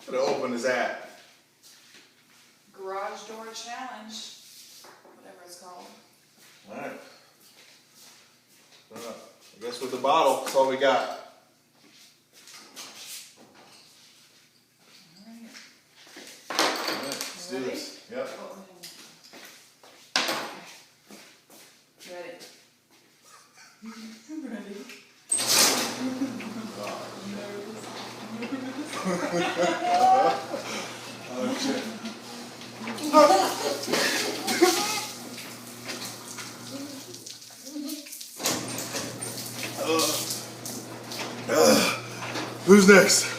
What to open is that? Garage door challenge, whatever it's called. Alright. I guess with the bottle, that's all we got. Alright. Alright, let's do this. Yep. Oh, okay. Ready? Ready? Oh shit. Who's next?